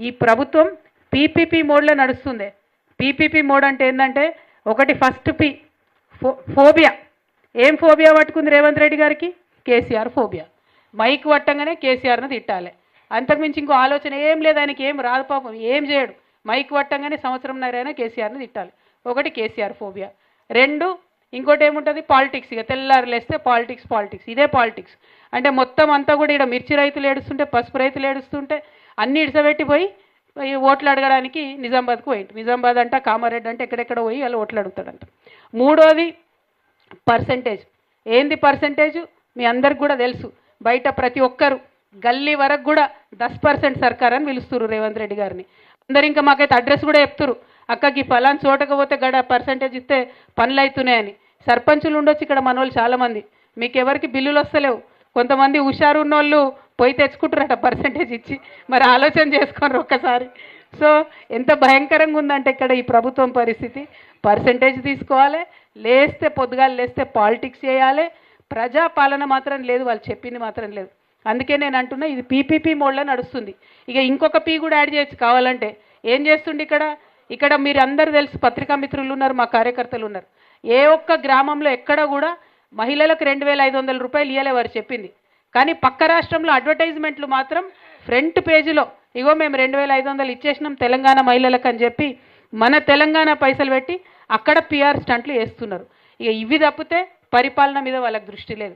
ఈ ప్రభుత్వం పీపీపీ మోడ్లో నడుస్తుంది. పీపీపీ మోడ్ అంటే ఏంటంటే ఒకటి ఫస్ట్ పి ఫోబియా. ఏం ఫోబియా పట్టుకుంది రేవంత్ రెడ్డి గారికి? కేసీఆర్ ఫోబియా. మైక్ పట్టంగానే కేసీఆర్ను తిట్టాలి, అంతకుమించి ఇంకో ఆలోచన ఏం లేదు ఆయనకి. ఏం రాదు పాపం, ఏం చేయడు. మైక్ పట్టంగానే సంవత్సరంన్నరైనా కేసీఆర్ను తిట్టాలి. ఒకటి కేసీఆర్ ఫోబియా. రెండు, ఇంకోటి ఏముంటుంది? పాలిటిక్స్. ఇక తెల్లారులేస్తే పాలిటిక్స్ ఇదే పాలిటిక్స్. అంటే మొత్తం అంతా కూడా ఇక్కడ మిర్చి రైతులు ఏడుస్తుంటే, పసుపు రైతులు ఏడుస్తుంటే అన్నీ ఇడిసబెట్టిపోయి ఓట్లు అడగడానికి నిజామాబాద్కు పోయింది. నిజామాబాద్ అంట, కామారెడ్డి అంటే ఎక్కడెక్కడ పోయి వాళ్ళు ఓట్లు అడుగుతాడంట. మూడోది పర్సంటేజ్. ఏంది పర్సంటేజ్? మీ అందరికి కూడా తెలుసు. బయట ప్రతి ఒక్కరు గల్లీ వరకు కూడా 10% సర్కార్ అని పిలుస్తున్నారు రేవంత్ రెడ్డి గారిని. అందరు ఇంకా మాకైతే అడ్రస్ కూడా చెప్తురు, అక్కకి ఫలాన్ చోటకపోతే గడ పర్సంటేజ్ ఇస్తే పనులు అవుతున్నాయని. సర్పంచులు ఉండొచ్చు ఇక్కడ మనోళ్ళు చాలామంది, మీకు ఎవరికి బిల్లులు వస్తలేవు. కొంతమంది హుషారు ఉన్నోళ్ళు పోయి తెచ్చుకుంటారట పర్సంటేజ్ ఇచ్చి. మరి ఆలోచన చేసుకోండి ఒక్కసారి. సో ఎంత భయంకరంగా ఉందంటే ఇక్కడ ఈ ప్రభుత్వం పరిస్థితి. పర్సంటేజ్ తీసుకోవాలి, లేస్తే పొద్దుగాలు లేస్తే పాలిటిక్స్ చేయాలి, ప్రజాపాలన మాత్రం లేదు, వాళ్ళు చెప్పింది మాత్రం లేదు. అందుకే నేను అంటున్నా ఇది పీపీపీ మోడ్లో నడుస్తుంది. ఇక ఇంకొక పీ కూడా యాడ్ చేయొచ్చు కావాలంటే. ఏం చేస్తుండే ఇక్కడ మీరు అందరు తెలుసు, పత్రికా మిత్రులు ఉన్నారు, మా కార్యకర్తలు ఉన్నారు. ఏ ఒక్క గ్రామంలో ఎక్కడ కూడా మహిళలకు 2500 రూపాయలు ఇవ్వలే వారు చెప్పింది. కానీ పక్క రాష్ట్రంలో అడ్వర్టైజ్మెంట్లు మాత్రం ఫ్రంట్ పేజీలో ఇగో మేము 2500 ఇచ్చేసినాం తెలంగాణ మహిళలకు అని చెప్పి మన తెలంగాణ పైసలు పెట్టి అక్కడ పిఆర్ స్టంట్లు వేస్తున్నారు. ఇక ఇవి తప్పితే పరిపాలన మీద వాళ్ళకి దృష్టి లేదు.